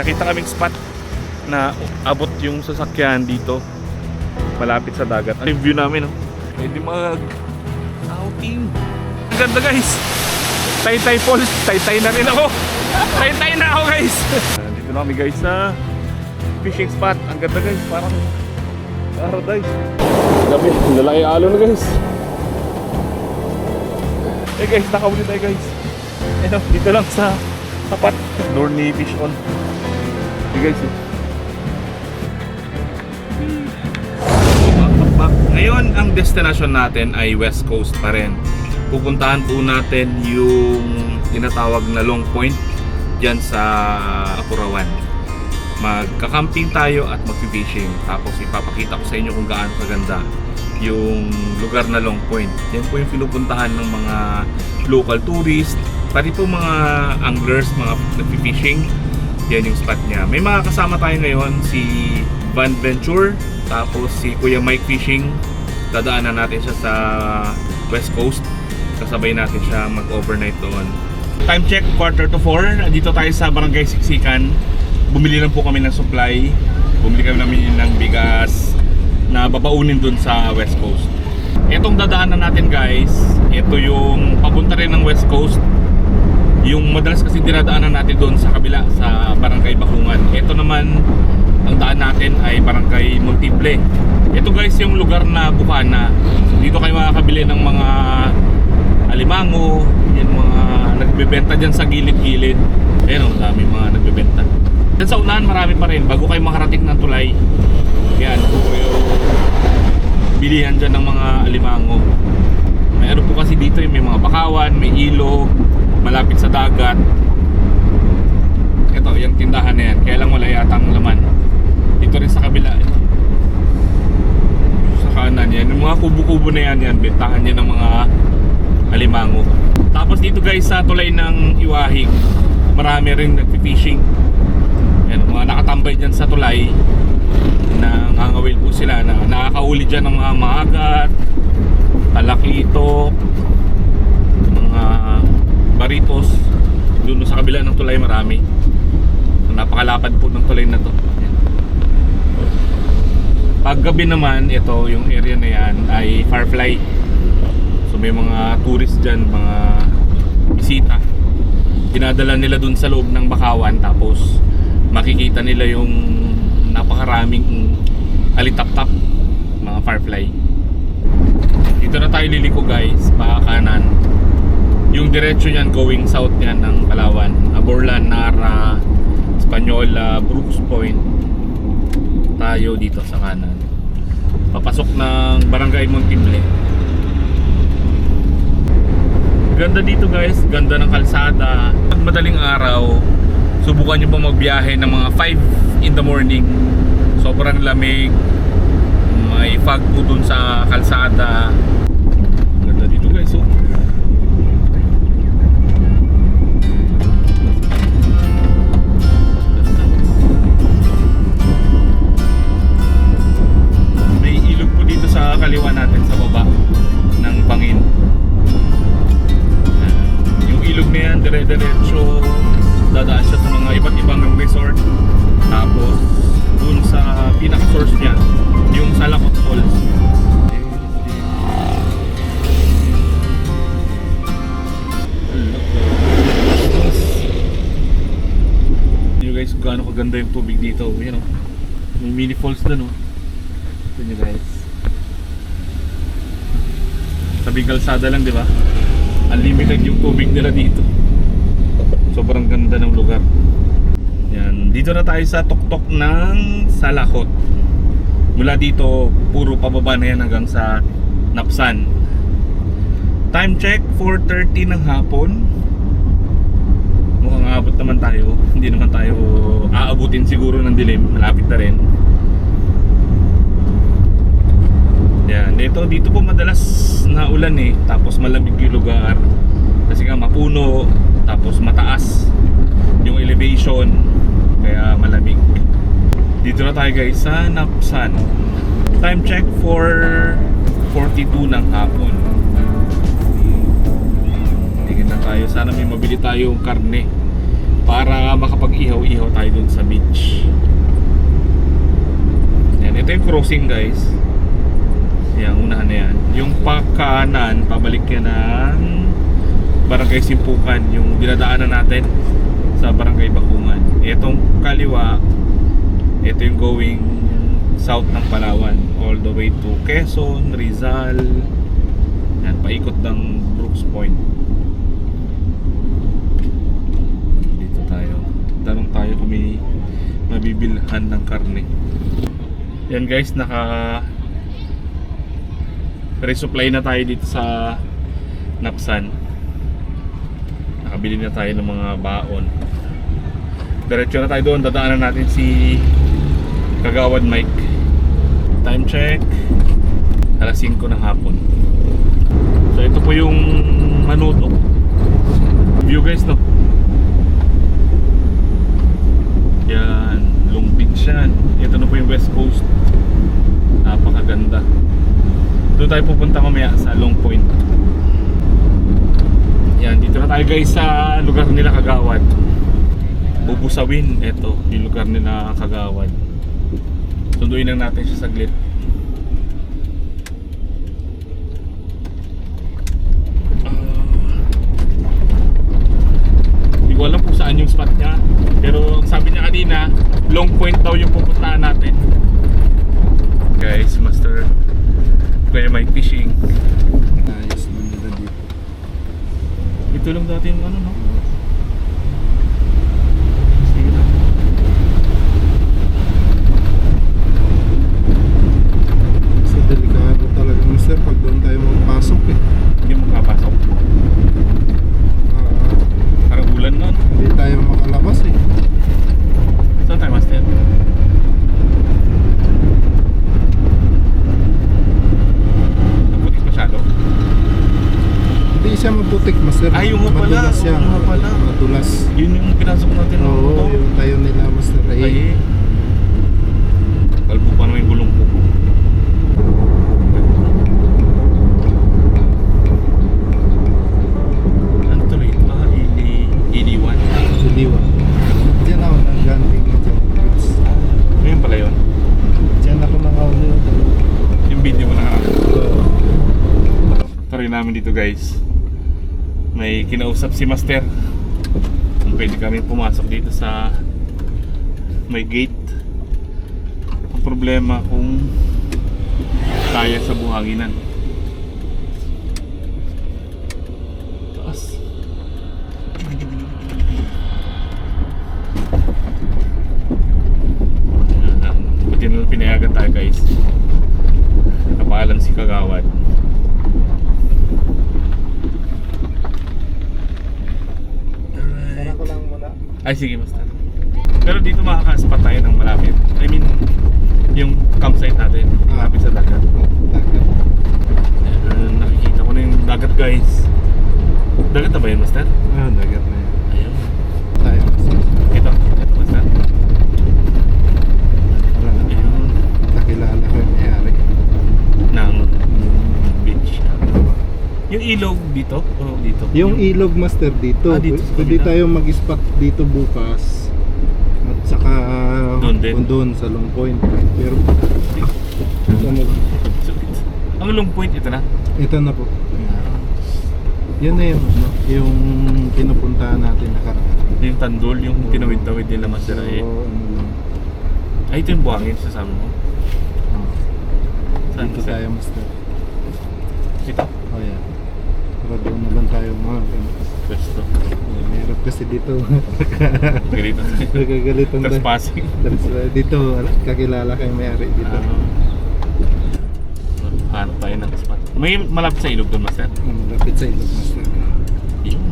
Nakita kaming spot na abot yung sasakyan dito malapit sa dagat. Ang view namin, no? Pwede mag-outing. Ang ganda, guys. Taytay Falls. Taytay na rin ako. Taytay na ako, guys. Dito na kami, guys, sa fishing spot. Ang ganda, guys. Parang paradise. Gabi, lalaki alon na, guys. Eh, guys, nakahuli tayo, guys. Dito lang sa tapat. Dorney Fish On. Okay, guys. Ngayon, ang destination natin ay West Coast pa rin. Pupuntahan po natin yung tinatawag na Long Point dyan sa Apurawan. Magka-camping tayo at mag-fishing. Tapos ipapakita ko sa inyo kung gaano kaganda yung lugar na Long Point. Yan po yung pinupuntahan ng mga local tourists, pati po mga anglers, mga nag-fishing. Yan yung spot niya. May mga kasama tayo ngayon, si Van Venture, tapos si Kuya Mike Fishing. Dadaanan natin siya sa West Coast. Kasabay natin siya mag-overnight doon. Time check, 3:45. Dito tayo sa Barangay Siksikan. Bumili lang po kami ng supply. Bumili kami namin ng bigas na babaunin doon sa West Coast. Itong dadaanan natin, guys, ito yung papunta rin ng West Coast. Yung madalas kasi dinadaanan natin doon sa kabila, sa Barangay Bakungan. Ito naman, ang daan natin ay Barangay Multiple. Ito, guys, yung lugar na bukana. So, dito kayo makakabili ng mga alimango, yung mga nagbebenta dyan sa gilid-gilid. Ayan o, dami mga nagbebenta. Dyan sa unahan, marami pa rin. Bago kayo makarating ng tulay, yan po yung bilihan dyan ng mga alimango. Mayroon po kasi dito yung may mga bakawan, may ilog, malapit sa dagat. Ito, yung tindahan na yan. Kaya lang wala yatang laman. Dito rin sa kabila. Sa kanan yan. Yung mga kubo-kubo na yan, bentahan yan ng mga alimango. Tapos dito, guys, sa tulay ng Iwahig, marami rin nagpi-fishing. Yan, mga nakatambay dyan sa tulay. Nangangawil po sila. Nakakauli dyan ng mga maagat, talakito, mga baritos. Doon sa kabila ng tulay marami. Napakalapad po ng tulay na to. Pag gabi naman, ito yung area na yan ay Firefly. So may mga tourist dyan, mga bisita. Dinadala nila dun sa loob ng bakawan. Tapos makikita nila yung napakaraming alitap-tap, mga Firefly. Dito na tayo liliko, guys, pa kanan. Yung diretso niyan going south yan ng Palawan, Aborlan, Nara, Española, Brooks Point. Tayo dito sa kanan. Papasok ng Barangay Multiple. Ganda dito, guys, ganda ng kalsada. Pag madaling araw, subukan nyo pa magbiyahe ng mga 5 in the morning. Sobrang lamig. May fog po dun sa kalsada. Ganda dito, guys, oh. Sa kaliwa natin sa baba ng Bangin. Yung ilog na yan, dire-diretso dadaan siya sa mga iba't ibang resort. Tapos dun sa pinaka-source niya, yung Salakot Falls. You guys, kung gaano kaganda yung tubig dito. Yan o, may mini falls dun o. Ito nyo, guys. Sabing kalsada lang, di ba? Unlimited yung tubig nila dito. Sobrang ganda ng lugar. Yan, dito na tayo sa tuktok ng Salakot. Mula dito, puro pababa na yan hanggang sa Napsan. Time check, 4:30 ng hapon. Mukhang aabot naman tayo. Hindi naman tayo aabutin siguro ng dilim. Malapit na rin. Yan, dito po madalas na ulan eh. Tapos malamig yung lugar. Kasi nga mapuno. Tapos mataas yung elevation. Kaya malamig. Dito na tayo, guys, sa Napsan. Time check, 4:42 ng hapon. Tingin na tayo. Sana may mabili tayong karne para makapag-ihaw-ihaw tayo dun sa beach. Yan, ito yung crossing guys. Yan, unahan na yan. Yung pakanan, pabalik yan ng Barangay Simpukan, yung dinadaanan natin sa Barangay Bakungan. Itong kaliwa, ito yung going south ng Palawan, all the way to Quezon, Rizal. Yan, paikot ng Brooks Point. Dito tayo. Tanong tayo kung may mabibilhan ng karne. Yan guys, resupply na tayo dito sa Napsan. Nakabili na tayo ng mga baon. Diretso na tayo doon. Dadaanan natin si Kagawad Mike. Time check, alas 5 ng hapon. So ito po yung Manuto view guys, no? Yan, Long Beach yan. Ito na po yung West Coast. Napakaganda. Doon tayo pupunta mamaya sa Long Point. Yan, dito na tayo guys sa lugar nila Kagawad. Bubusawin, ito yung lugar nila Kagawad. Sunduin lang natin siya saglit. Hindi ko alam kung saan yung spot niya, pero sabi niya kanina Long Point daw yung pupuntahan natin. Guys, Master Kuya Mike Fishing. Ayos na nila dito. Ito lang dati yung ano, no? Sa delikado talaga mister pag doon tayo magpasok eh. Hindi mo makapasok. Ah, Parang ulan nun. hindi tayo makalabas eh. Saan tayo, Master? Naputik masyado. Hindi siya maputik master. Ay, yung nga pala. Madulas siya. Oo nga pala. Madulas. Yun yung pinasok natin ng Oo, motor. yung tayo nila master eh. Ay, kalbo pa naman yung gulong ko. Ano tuloy ito? Ili1. Siliwa. Diyan ako nangganting na dyan. Ngayon pala yun. Diyan ako nakahuli. Yung video mo nakaraan. Try namin dito guys. May kinausap si Master. Kung pwede kami pumasok dito sa may gate. Ang problema kung kaya sa buhanginan. Taas. Buti na lang pinayagan tayo guys. Napaalam si Kagawad. Para ko lang muna. Ay sige, Master. Pero dito makaka-spot tayo ng malapit. I mean, yung campsite natin, malapit sa dagat. Dagat. Ayan, nakikita ko na yung dagat guys. Dagat na ba yun, Master? Ah, dagat na yan. Ayun. Tayo master. Ito, Master. Wala na. Ayun. Nakilala ko yung mayari. Ng beach. Yung ilog dito? O dito? Yung ilog master dito. Ah, dito sa Pwede kabila. tayo mag-spot dito bukas. At saka Doon din. doon sa Long Point. Pero ano, Ang Long Point, ito na. ito na po. Yan na yung, ano, yung pinupuntahan natin nakaraan. Yung Tandol, yung tinawid-tawid nila, Master. So, Ay, ano lang. ay, ito yung buhangin sa sabi mo. Saan, Dito Master? tayo master. Ito. Oh yeah. Para doon na lang tayo mga Pwesto. mahirap kasi dito. Ganito. Nagagalitan tayo. Trespassing. Dito, kakilala kay mayari dito. Hanap tayo ng spot. May malapit sa ilog doon, Master. Malapit sa ilog master. Yun.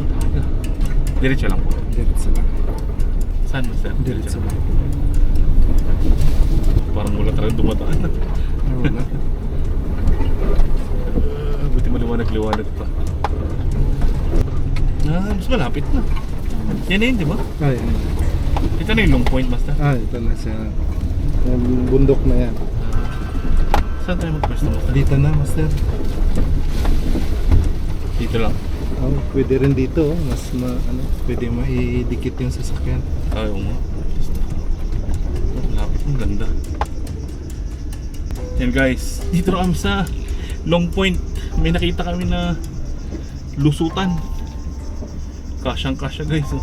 Diretso lang po. Diretso lang. Saan, Master? Diretso lang. Parang wala talagang dumadaan. Wala. Buti maliwanag-liwanag pa. Mas malapit na. Yan na yun, di ba? Ay, Ito na yung Long Point, Master. ito na siya. Yung bundok na yan. Saan tayo magpwesto, Master? Dito na, master. Dito lang. Oh, pwede rin dito, mas pwede maidikit yung sasakyan. Ay, oo nga. Lapit, ang ganda. Yan guys, dito na kami sa Long Point. May nakita kami na lusutan. Kasyang kasya guys, oh.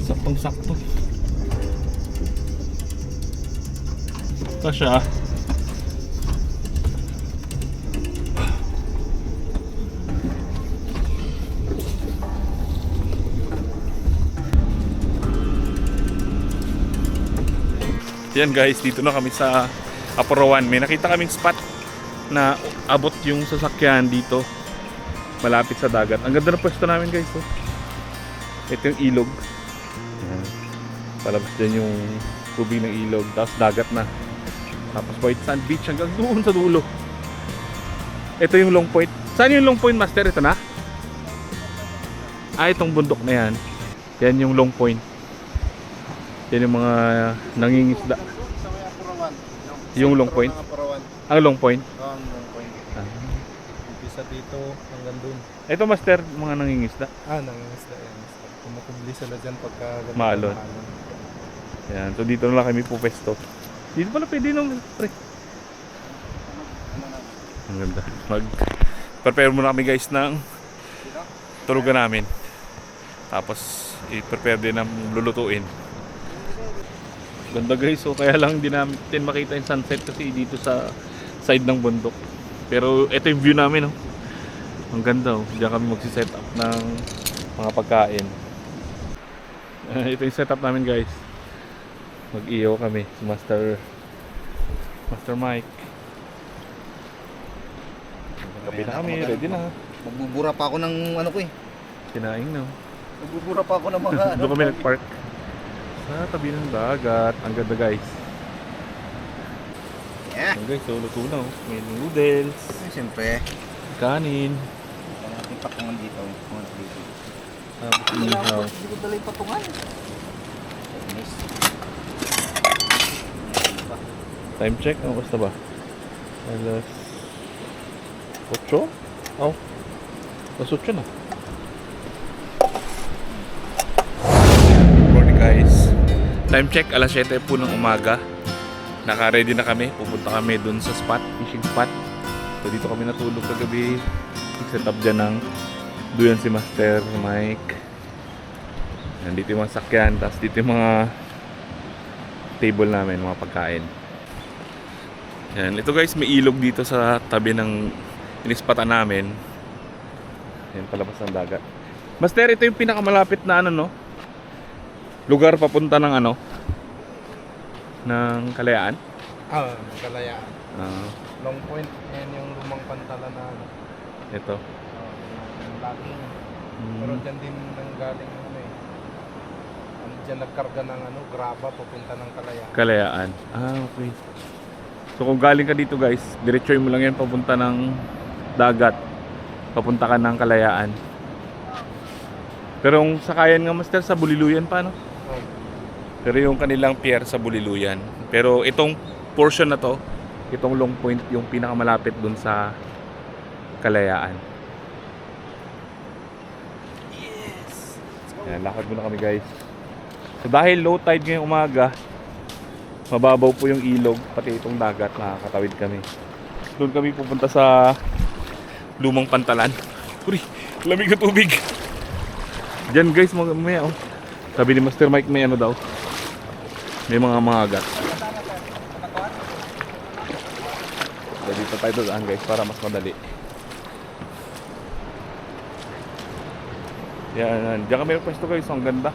Saktong sakto. Kasya. Yan guys, dito na kami sa Apurawan. May nakita kaming spot na abot yung sasakyan dito, malapit sa dagat. Ang ganda ng pwesto namin guys, oh. Ito yung ilog. Yan. Palabas dyan yung tubig ng ilog, tapos dagat na. Tapos White Sand Beach hanggang doon sa dulo. Ito yung Long Point. Saan yung Long Point, Master? Ito na? Ah, itong bundok na yan. Yan yung Long Point. Yan yung mga nangingisda. Sa may Apurawan. Yung Long Point? Ang Long Point? Ang Long Point. Umpisa dito hanggang dun. Ito Master, mga nangingisda. Nangingisda yan. Kumukubli sila dyan pagka ganito. Maalon. Yan, so dito na lang kami pupesto. Dito pala pwede nung pre. Ang ganda. Prepare muna kami guys ng tulugan namin. Tapos i-prepare din ng lulutuin. Ganda guys, so kaya lang hindi namin makita yung sunset kasi dito sa side ng bundok. Pero ito yung view namin, oh. Ang ganda, oh. Diyan kami magsi-set up ng mga pagkain. Ito yung setup namin guys. Mag-iyo kami si Master Mike. Kape na kami, ready na. Magbubura pa ako ng ano ko eh. Kinain na. Magbubura pa ako ng mga Doon kami nag-park sa tabi ng dagat. Ang ganda guys. Yeah. Ang guys, so luto na, oh. May noodles, Siyempre, kanin, wala natin patungan dito. Patungan dito. tapos inihaw. Hindi ko dala yung patungan. Time check, ano basta ba? Alas 8? Oh, alas 8 na. Morning guys. Time check, alas 7 po ng umaga. Naka-ready na kami. Pupunta kami dun sa spot, fishing spot. So dito kami natulog kagabi. Set up dyan ng duyan si Master Mike. Nandito yung mga sakyan. Tapos dito yung mga table namin, mga pagkain. Yan. Ito guys, may ilog dito sa tabi ng inispatan namin. Yan, palabas ng dagat. Master, ito yung pinakamalapit na ano, no? Lugar papunta ng ano? Ng Kalayaan. Kalayaan. Long Point, yan yung lumang pantala na Ito. yung laging. Pero dyan din nanggaling dyan nagkarga ng graba papunta ng Kalayaan. Kalayaan. Ah, okay. So kung galing ka dito guys, diretsoy mo lang yan papunta ng dagat. Papunta ka ng Kalayaan. Pero yung sakayan nga Master sa Buliluyan pa, no? Pero yung kanilang pier sa Buliluyan. Pero itong portion na to, itong Long Point, yung pinakamalapit dun sa Kalayaan. Yes! Yan, lakad muna kami guys. So dahil low tide ngayong umaga, mababaw po yung ilog, pati itong dagat, nakakatawid kami. Doon kami pupunta sa lumang pantalan. Uri, lamig na tubig. Diyan guys, mamaya oh. Sabi ni Master Mike may ano daw. May mga agat. So dito tayo daan guys para mas madali. Yan, diyan kami pwesto guys, ang ganda.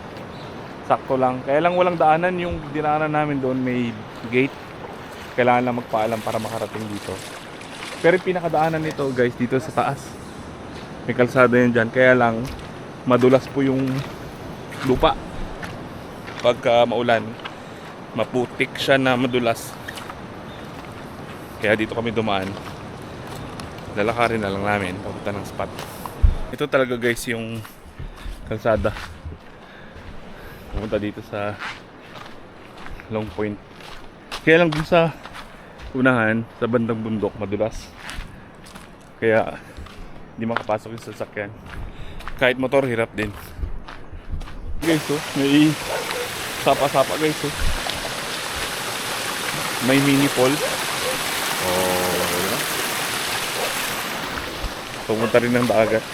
Sakto lang. Kaya lang walang daanan yung dinaanan namin doon, may gate. Kailangan lang magpaalam para makarating dito. Pero yung pinakadaanan nito guys, dito sa taas. May kalsada yun dyan. Kaya lang madulas po yung lupa. Pagka maulan, maputik siya na madulas. Kaya dito kami dumaan. Lalakarin na lang namin papunta ng spot. Ito talaga guys yung kalsada. Pumunta dito sa Long Point. Kaya lang dun sa unahan, sa bandang bundok, madulas. Kaya hindi makapasok yung sasakyan. Kahit motor, hirap din. Guys, oh, may sapa-sapa guys, oh. May mini falls. Oh, diba? Pumunta rin ng dagat.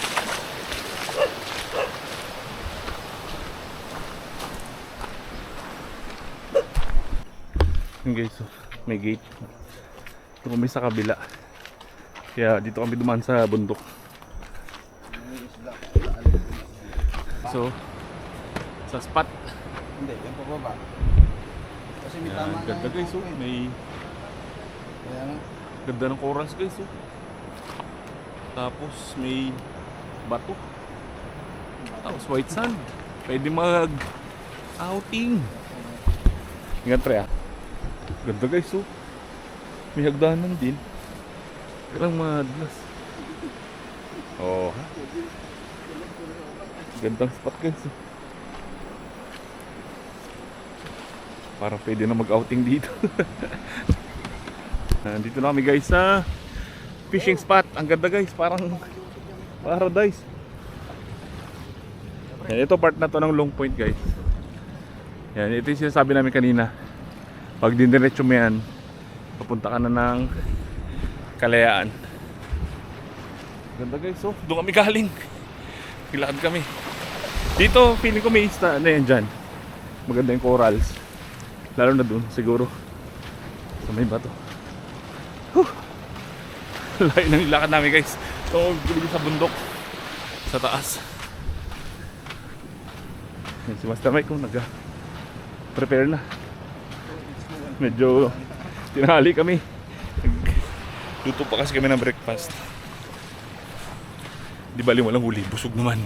Yung guys, oh, may gate. Ito kami sa kabila. Kaya dito kami dumaan sa bundok. So, sa spot. Hindi, yung pababa. Kasi may tama Yan, ganda guys, oh. May Kaya nga. ganda ng corals guys, oh. Tapos may bato. Tapos white sand. Pwede mag outing. Ingat pre ah. Ganda guys, oh. May hagdanan din. Kailang madlas. Oh, ha? Gandang spot guys, oh. Parang pwede na mag-outing dito. Nandito na kami guys sa fishing spot. Ang ganda guys, parang paradise. Yan, ito part na to ng Long Point guys. Yan, ito yung sinasabi namin kanina. Pag diniretso mo yan, papunta ka na ng Kalayaan. Ganda guys, oh. Doon kami galing. Nilakad kami. Dito, feeling ko may isda na yan dyan. Maganda yung corals. Lalo na doon, siguro. Sa may bato. Layo ng ilakad namin guys. Ito, gulo sa bundok. Sa taas. Yan si Master Mike kung nag-prepare na. Medyo tinahali kami. Luto pa kasi kami ng breakfast. Di bali walang huli, busog naman.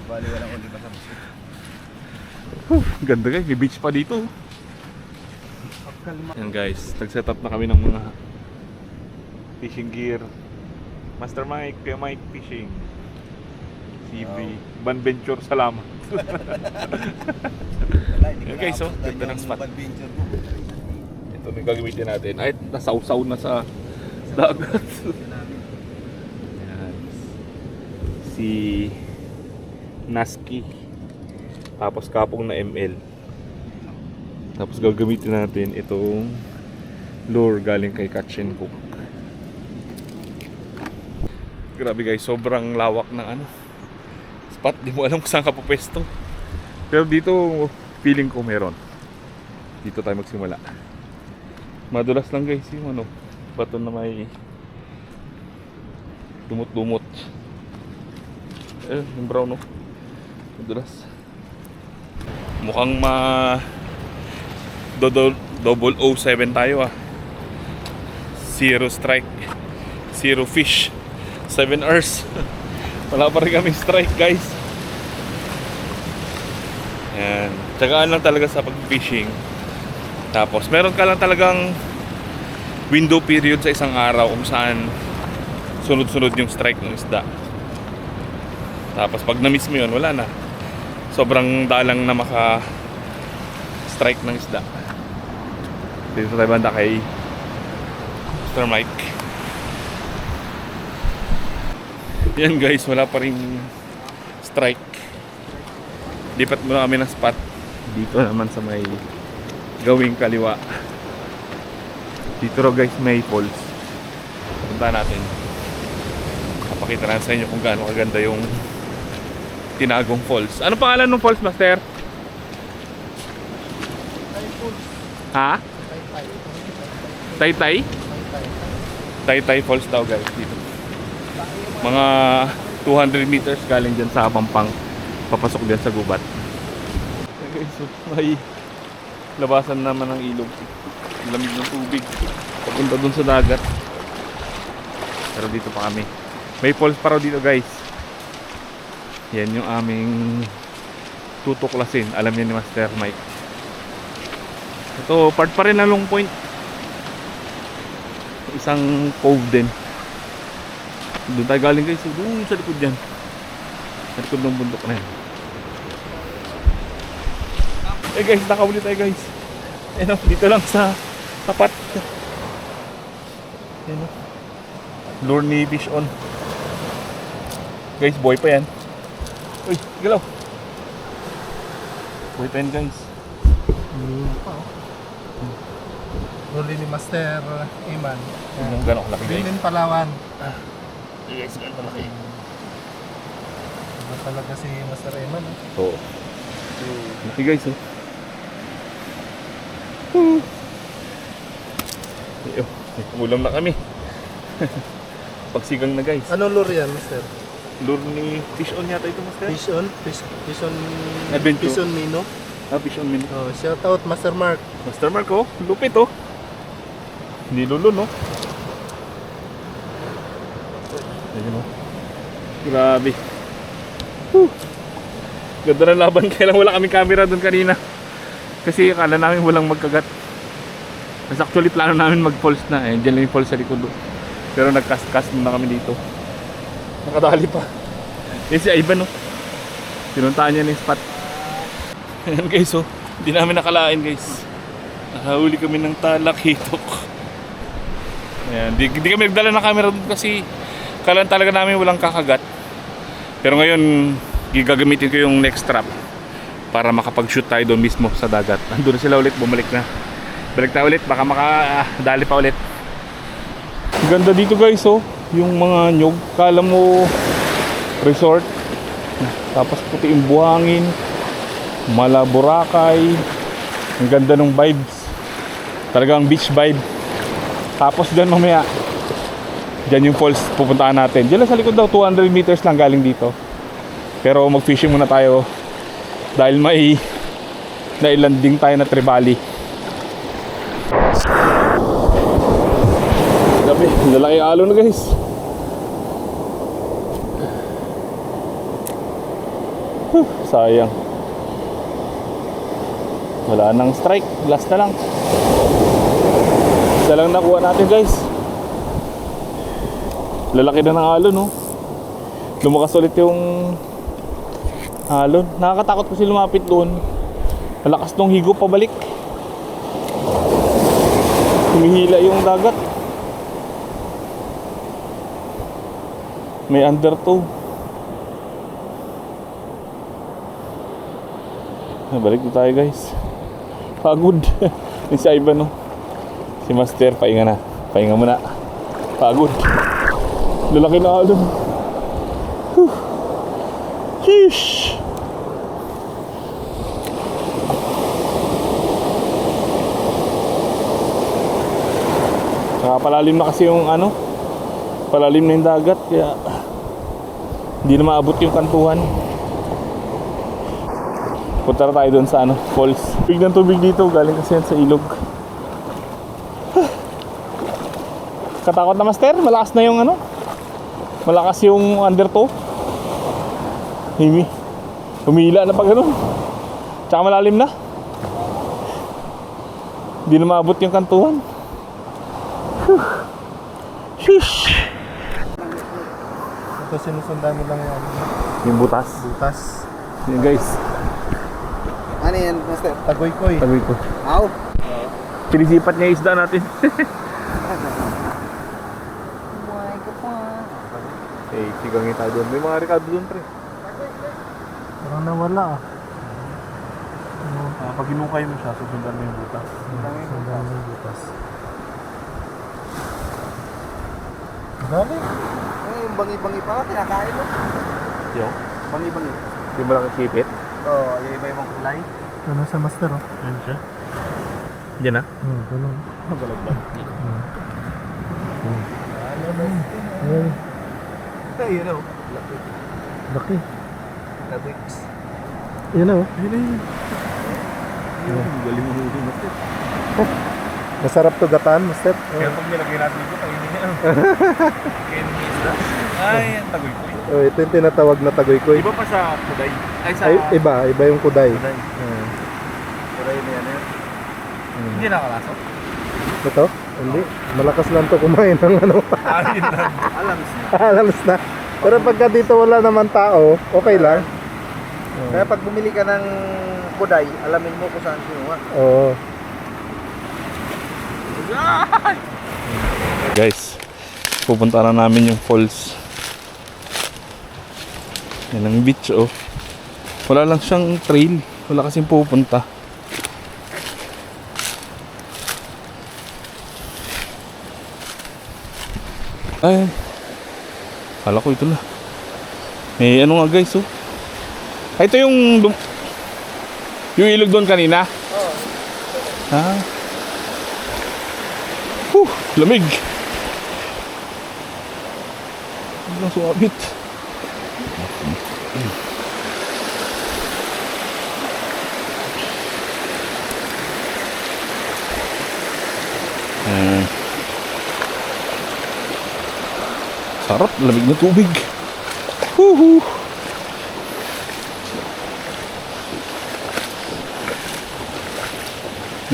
Bali, walang ulit pa sa Ganda guys, may beach pa dito. Yan guys, nag-set up na kami ng mga fishing gear. Master Mike, Kuya Mike Fishing. CB, Van Venture, salamat. Yan guys, oh, ganda ng spot. Adventure mo. Ito na yung gagamitin natin. Ay, nasaw-saw na sa dagat. Yan. Si Naski. Tapos kapong na ML. Tapos gagamitin natin itong lure galing kay Catch and Cook. Grabe guys, sobrang lawak ng ano spot, di mo alam kung saan ka pupwesto. Pero dito feeling ko meron. Dito tayo magsimula. Madulas lang guys yung ano, bato na may dumot-dumot. Yung brown, no? Madulas. Mukhang double 07 tayo ah. Zero strike, zero fish, 7 hours. Wala pa rin kaming strike guys. Yan. Tsagaan lang talaga sa pag-fishing. Tapos meron ka lang talagang window period sa isang araw kung saan sunod-sunod yung strike ng isda. Tapos pag na-miss mo yun, wala na. Sobrang dalang na maka-strike ng isda. Dito tayo banda kay Mr. Mike. Yan guys, wala pa rin strike. Lipat muna kami ng spot. Dito naman sa may gawing kaliwa. Dito ro guys may falls. Punta natin. Papakita natin sa inyo kung gaano kaganda yung Tinagong Falls. Ano pangalan ng falls, Master? Ha? Taytay? Taytay Falls daw guys dito. Mga 200 meters galing dyan sa Pampang. Papasok dyan sa gubat. Okay, so may labasan naman ng ilog. Lamig ng tubig. Papunta dun sa dagat. Pero dito pa kami. May falls pa raw dito guys. Yan yung aming tutuklasin. Alam niya ni Master Mike. Ito, part pa rin ng Long Point. Isang cove din. Doon tayo galing guys. Doon sa likod dyan. Sa likod ng bundok na yan. Eh guys, nakahuli tayo guys. Ayan o, dito lang sa tapat. Ayan o. Lure ni Fish On. Guys, boy pa yan. Uy, galaw. Buhay pa yun guys. Huli ni Master Iman. Yung gano'ng laki guys. Bilin Palawan. Yes, gano'ng laki. Iba talaga si Master Iman. Oo. Laki guys oh. Ayun, ulam na kami. Pagsigang na guys. Ano lure yan, Master? Lure ni Fish On yata ito, Master? Fish on? Fish on... Adventure. Fish on Mino. Ah, Fish On Mini. Oh, shout out Master Mark. Master Mark oh, lupit oh. Hindi lulun oh. Ayun oh. Grabe. Whew. Ganda ng laban, kailang wala kaming camera doon kanina. Kasi akala namin walang magkagat. Mas actually plano namin mag-falls na eh. Diyan lang yung falls sa likod. Pero nag-cast muna kami dito. Nakadali pa. Yan si Ivan oh. Pinuntahan niya ng spot. Ayan guys oh. Hindi namin nakalain guys. Nakahuli kami ng talakitok. Ayan. Di kami nagdala ng camera doon kasi kailan talaga namin walang kakagat. Pero ngayon gagamitin ko yung next trap para makapag-shoot tayo doon mismo sa dagat. Andun na sila ulit, bumalik na. Balik tayo ulit, baka makadali pa ulit. Ganda dito guys oh, yung mga nyog. Kala mo resort. Tapos puti yung buhangin, mala Boracay. Ang ganda ng vibes. Talagang beach vibe. Tapos dyan mamaya, dyan yung falls pupuntahan natin. Dyan lang sa likod daw, 200 meters lang galing dito. Pero mag-fishing muna tayo dahil may nailanding tayo na trevally. Gabi, lalaki alon na guys. Sayang. Wala nang strike, last na lang. Isa lang nakuha natin guys. Lalaki na ng alon no. Lumakas ulit yung alon. Nakakatakot kasi lumapit doon. Malakas nung higo pabalik. Humihila yung dagat. May undertow. Balik na tayo guys. Pagod. Yung si Ivan no. Si Master pahinga na. Pahinga muna. Pagod. Lalaki na alon. Sheesh. Saka palalim na kasi yung ano, palalim na yung dagat kaya hindi na maabot yung kantuhan. Punta na tayo doon sa ano, falls. Tubig ng tubig dito, galing kasi yan sa ilog. Katakot na Master, malakas na yung ano, malakas yung undertow. Humila na pa ganun. Tsaka malalim na. Hindi na maabot yung kantuhan. Sheesh. Ito sinusundan mo lang yan. Yung butas. Butas. Yan guys. Ano yan, Master? Tagoy-koy. Tagoy ko. Aw! Pinisipat niya yung isda natin. Buhay ka pa. Eh, sigangin tayo doon. May mga rekado doon pre. Parang nawala ah. Pag hinukay mo siya, susundan mo yung butas. Sundan mo yung butas. Dali. Eh, yung bangi-bangi pa, kinakain mo. Yung? Bangi-bangi. Yung malaki sipit. Oo, yung iba-ibang kulay. Ano sa Master oh? Yan siya. Diyan na? Ganun. Magalagbag. Ayun. Ito, yun o. Laki. Laki. Tabiks. Yun oh. Yung galing mo huli Master. Masarap to gatan, Master. Kaya pag nilagay natin dito, kainin niya. Kainin niya isda. Ay, ang tagoy ko. Oh, ito yung tinatawag na tagoy-koy. Iba pa sa kuday. Ay, sa... Ay, iba yung kuday. Kuday. Kulay na yan. Hindi nakalasok. Ito? Hindi. Malakas lang to kumain ng ano. Ayun lang. Alams na. Alams na. Pero pagka dito wala naman tao, okay lang. Kaya pag bumili ka ng kuday, alamin mo kung saan sinuha. Oo. Guys, pupunta na namin yung falls. Yan ang beach oh. Wala lang siyang trail. Wala kasing pupunta. Ay, kala ko ito na. May ano nga guys, oh. Ay, ito yung yung ilog doon kanina. Oo. Ah. Lamig. Biglang sumabit. Sarap, lamig na tubig. Woohoo!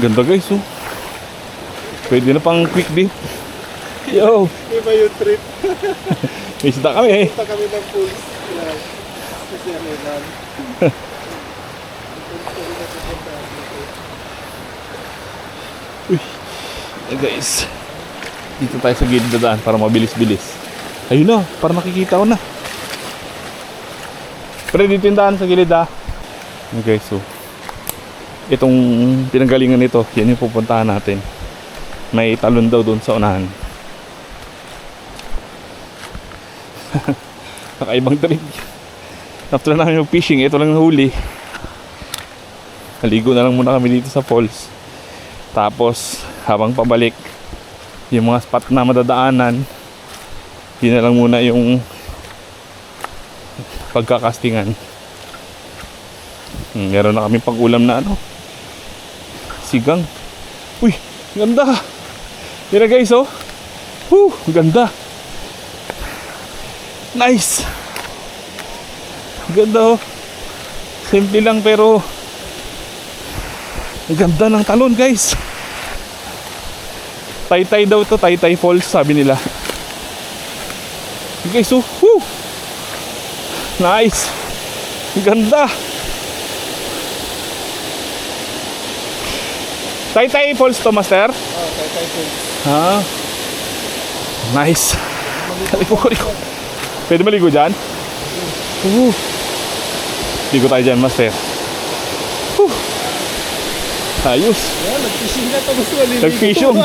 Ganda guys, oh. Pwede na pang quick dip. Yo! Iba yung trip. May isda kami eh. Punta kami ng pools. Kasi ano yun. Eh guys, dito tayo sa gilid na daan para mabilis-bilis. Ayun na, para nakikita ko na. Pero dito yung daan sa gilid ah. Okay, so itong pinanggalingan nito, yan yung pupuntahan natin. May talon daw doon sa unahan. Nakaibang trip. After na namin yung fishing, ito lang huli. Naligo na lang muna kami dito sa falls. Tapos habang pabalik, yung mga spot na madadaanan, yun na lang muna yung pagkakastingan. Meron na kami pag-ulam na ano, sigang. Uy, ganda. Yan na guys, oh. Ganda. Nice. Ganda, oh. Simple lang pero ang ganda ng talon guys. Taytay daw to, Taytay Falls sabi nila. Okay, so, nice. Ganda. Taytay Falls to, master? Oo, Taytay Falls. Ha? Nice. Kaliko. Pwede maligo dyan? Ligo tayo dyan, master. Ayos. Yan, nag-fishing na tapos maliligo. Nag-fishing.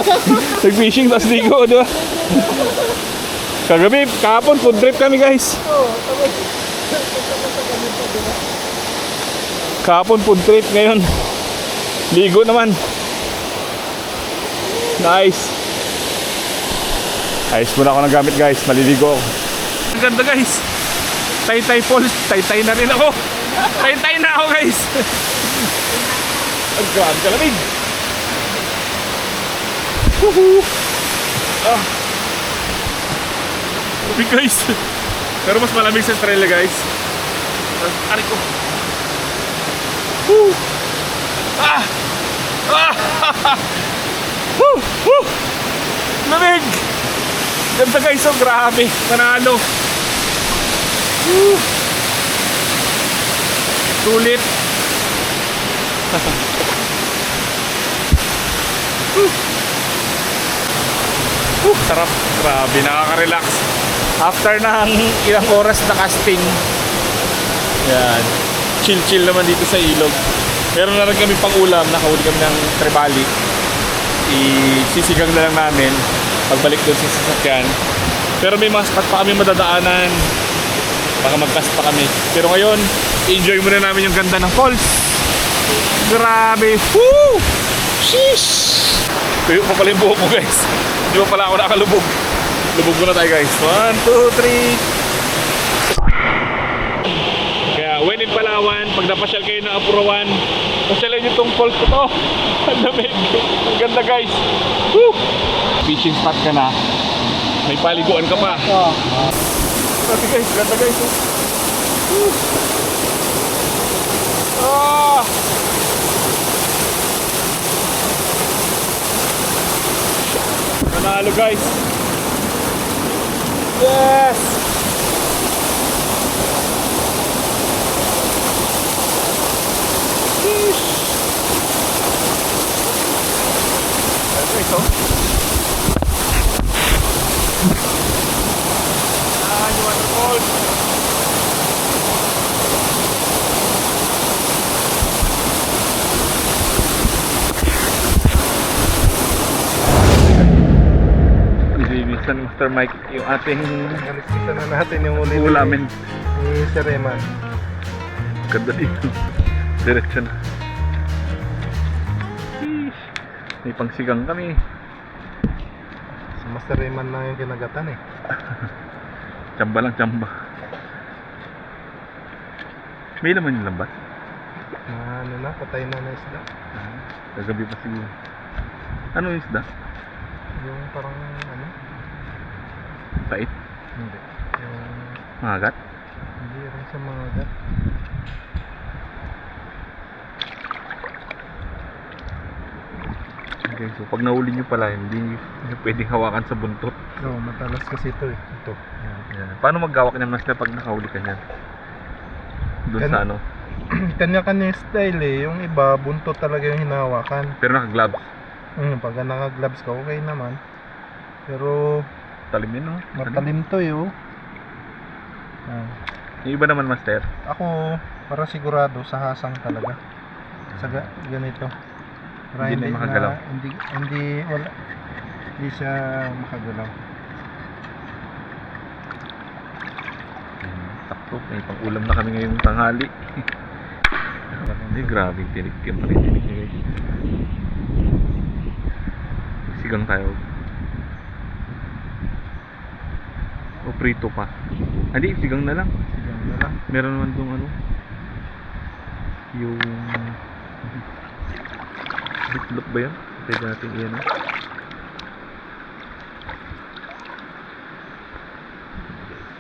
Nag-fishing tapos ligo, di ba? Kagabi, kahapon, food trip kami guys. Oo, tapos Kahapon, food trip. Ngayon, ligo naman. Nice. Ayos muna ako ng gamit guys. Maliligo ako. Ang ganda guys. Taytay Falls. Taytay na rin ako. Taytay na ako guys. Ang grabe kalamig. Woohoo! Malamig guys. Pero mas malamig sa Australia guys. Ari ko. Woo! Lamig! Ganda guys, so grabe. Panalo. Sulit. Sarap. Grabe, nakaka-relax. After ng ilang oras na casting. Yan. Chill-chill naman dito sa ilog. Meron na rin kami pang ulam. Nakahuli kami ng trebali. Isisigang na lang namin pagbalik doon sa sasakyan. Pero may mga spot pa kami madadaanan. Baka mag-cast pa kami. Pero ngayon, enjoy muna namin yung ganda ng falls. Grabe. Woo! Sheesh! Tuyo pa pala yung buhok ko guys. Di ba pala ako nakalubog? Lubog muna tayo guys. 1, 2, 3. Kaya when in Palawan, pag napasyal kayo ng Apurawan, pasyalan nyo itong falls ko to. Ang lamig. Ang ganda guys. Woo! Fishing spot ka na. May paliguan ka pa. Grabe guys, ganda guys. Woo! Ah! Panalo guys. Yes! Sheesh! Okay, so. You waterfall. ni Master Mike yung ating Naliskita na natin yung uli ulamin. ni Sir Eman. Ganda dito. Diretso na. Sheesh. May pangsigang kami. Si Master Eman na yung kinagatan eh. Tsamba lang, tsamba. May laman yung lambat. Ano na, patay na na isda. Kagabi pa siguro. Ano yung isda? Yung parang ano? Pait? Hindi. Yung Magat? hindi rin sa mga gat. Okay, so pag nahuli nyo pala, hindi nyo pwedeng hawakan sa buntot. No, matalas kasi ito eh. Ito. Yan. Yan. Paano maghawak niyan, Master, pag nakahuli ka niyan? Doon sa ano? Kanya-kanya yung style eh. Yung iba, buntot talaga yung hinahawakan. Pero naka-gloves. Pag naka-gloves ka, okay naman. Pero Talim yun, no? matalim to eh oh. Yung iba naman, Master. Ako, para sigurado sa hasang talaga. Sa ganito. Para Hindi na makagalaw. hindi siya makagalaw. Sakto, may pang-ulam na kami ngayong tanghali. Hindi, grabe tinig yung maritinig niya, guys. Sigang tayo. O prito pa. Hindi, sigang na lang. Sigang na lang. Meron naman tong ano, yung bitlop ba yan? Pwede natin iyan,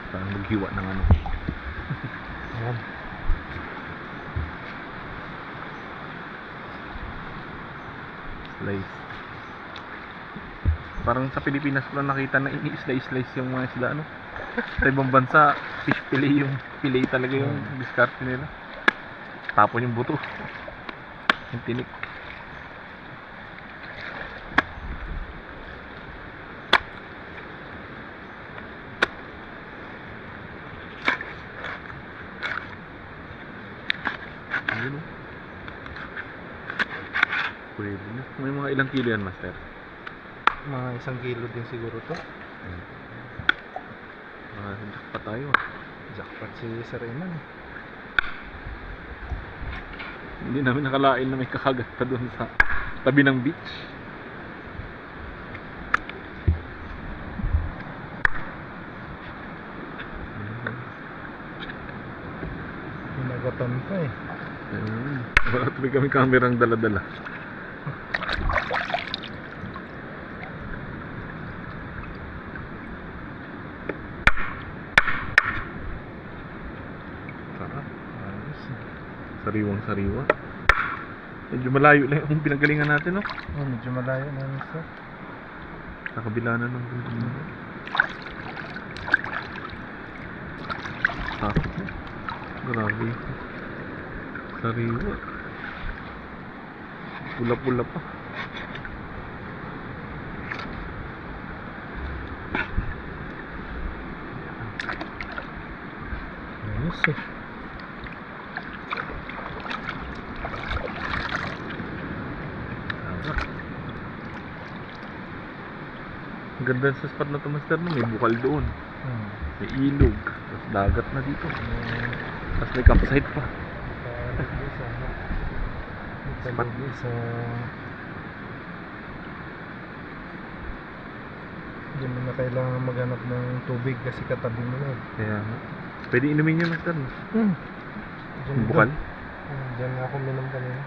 parang maghiwa ng ano. Ayan. Slice. Parang sa Pilipinas ko lang nakita na ini-slice-slice yung mga isda, ano. Sa ibang bansa, fish fillet yung fillet talaga yung diskarte nila. Tapon yung buto. Yung tinik. Ayun, oh. Pwede na. May mga ilang kilo yan, Master? Mga 1 kilo din siguro to. Jackpot tayo. Jackpot si Sir Eman eh. Hindi namin nakalain na may kakagat pa doon sa tabi ng beach. Hinagatan pa eh. Ayun. Wala tuloy kami kamerang dala-dala. Sarap. Ayos. Sariwang-sariwa. Medyo malayo lang yung pinagalingan natin, no? Oh, medyo malayo na yun sir. Sa kabila na ng building. Sarap. Grabe. Sariwa. Pula-pula pa. Ayos eh. Sarap. Ang ganda sa spot na to, Master, no? May bukal doon. May ilog. Tapos dagat na dito. Tapos may campsite pa. Talugi sa hindi mo na kailangan maghanap ng tubig kasi katabi mo na. Kaya nga. Pwede inumin yun, Master, no? Diyan Bukal. Diyan nga ako minom kanina.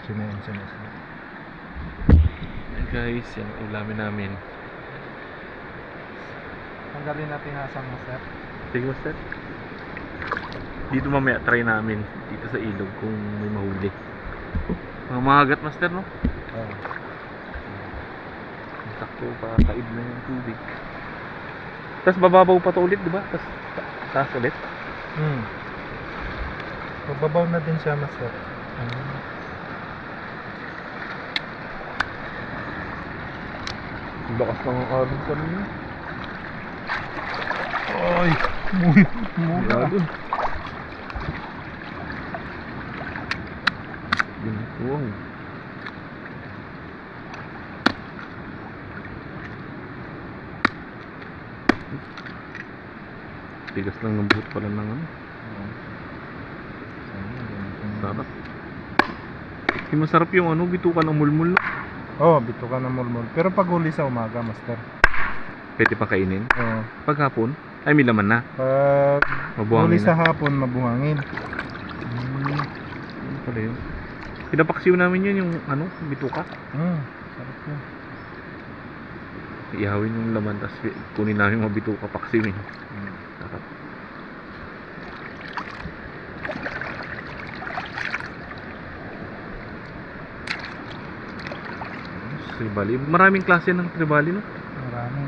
Sinayin. Hey guys, yan ang ulamin namin. Tanggalin natin hasang mo sir. Sige, Master. Dito mamaya try namin dito sa ilog kung may mahuli. Mga mahagat, Master, no? Oo. Sakto pa kaib na yung tubig. Tapos bababaw pa to ulit, di ba? Tapos taas ulit. Mababaw na din siya master. Ang lakas ng araw kanina. Ay! Muna! Wow. Grabe. Tigas lang ng buhok pala ng ano. Sarap. Hindi masarap yung ano, bitukan ng mulmul. Oh, bito ka ng mulmul. Pero pag huli sa umaga, master. Pwede pa kainin. Oh, Paghapon, ay may laman na. pag Mabuhangin huli sa na. hapon, mabuhangin. Ano pala yun? Pinapaksiw namin yun yung ano, bituka. Sarap yun. Ihawin yung laman, tapos kunin namin yung mga bituka, paksiwin. Sarap. Tribali. Maraming klase ng tribali, no? Maraming.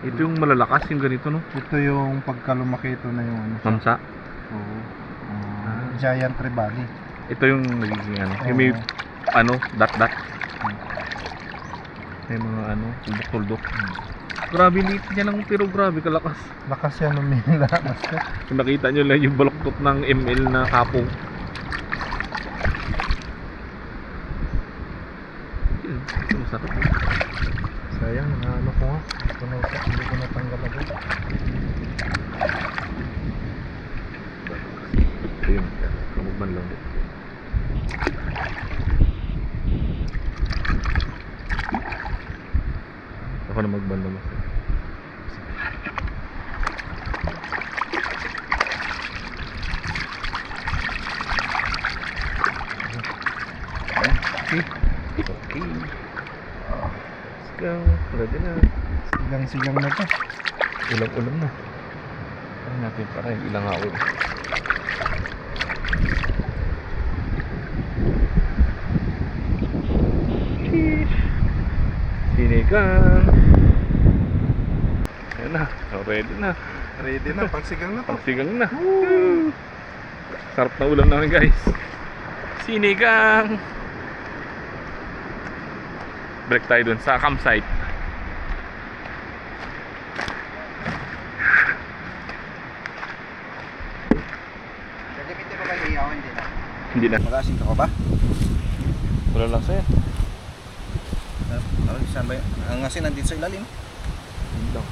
Ito yung malalakas, yung ganito, no? Ito yung pagka lumaki ito na yung ano. Mamsa. Oo. Giant Tribali. Ito yung nagiging ano. Yung may Oo. ano, dot-dot. May mga ano, tuldok-tuldok. Grabe, liit niya lang, pero grabe kalakas. Lakas yan umila, master. Kung nakita nyo lang yung baloktot ng ML na kapong. Yun, ito masarap. Sayang, ano ko nga. Hindi ko natanggal agad. Ito yung kamugman lang. Ako na magbanda mas. Okay. Okay. Let's go. Ready na. Sigang-sigang na to. Ulam-ulam na. Ano natin para yung ilang awin. Sinigang. Ayan na. Ready na. Ready na, pagsigang na to. Pagsigang na. Sarap na ulam namin guys. Sinigang. Break tayo dun sa campsite. Gagamitin mo ba yung iyaw? Hindi na. Hindi na. Mag-asin ka ba? Wala lang sa'yo. Saan ba yun? Ang asin nandito sa ilalim. Hindi lang.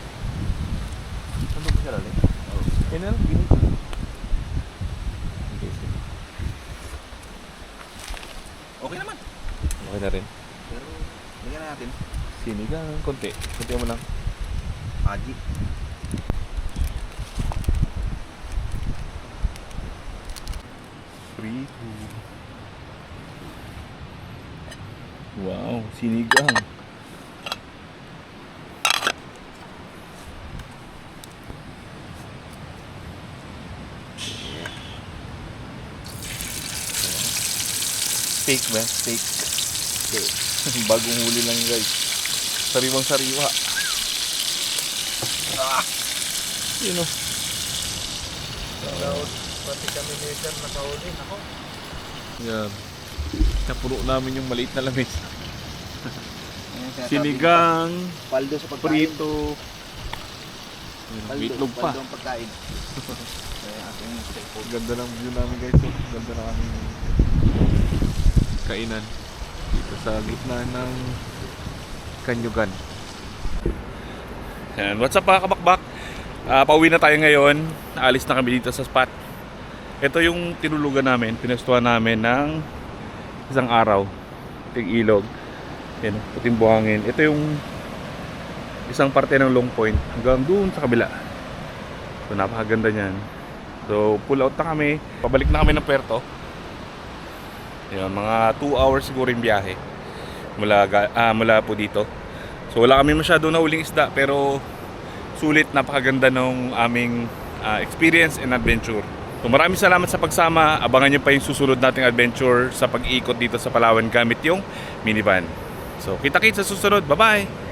Saan ba siya lalim? Yan na lang. Gini. Okay, sige. Okay naman. Okay na rin. Pero, bigyan na natin. Sinigang. Konti. Konti mo lang. Aji. Prito. Wow, sinigang. Steak ba? Steak. Bagong huli lang guys. Sariwang sariwa. Yun o. Pati kami later nakahuli. Ako. Yan. Napuno namin yung maliit na lamis. Ayan, sinasabi Sinigang, ko, paldo sa pagkain. prito. Paldo, Itlog pa. paldo ang pagkain. Kaya ating steak food. Ganda ng view namin guys. Oh. Ganda na aming kainan. Dito sa gitna ng Kanyugan. Yan. What's up mga kabakbak? Pauwi na tayo ngayon. Naalis na kami dito sa spot. Ito yung tinulugan namin. Pinestuhan namin ng isang araw. Ito yung ilog. Yan, puting buhangin. Ito yung isang parte ng Long Point hanggang doon sa kabila. So napakaganda niyan. So pull out na kami. Pabalik na kami ng Puerto. Yan, mga 2 hours siguro yung biyahe mula po dito. So wala kami masyado na huling isda, pero sulit, napakaganda ng aming experience and adventure. So maraming salamat sa pagsama. Abangan nyo pa yung susunod nating adventure sa pag-ikot dito sa Palawan gamit yung minivan. So kita-kits sa susunod. Bye-bye!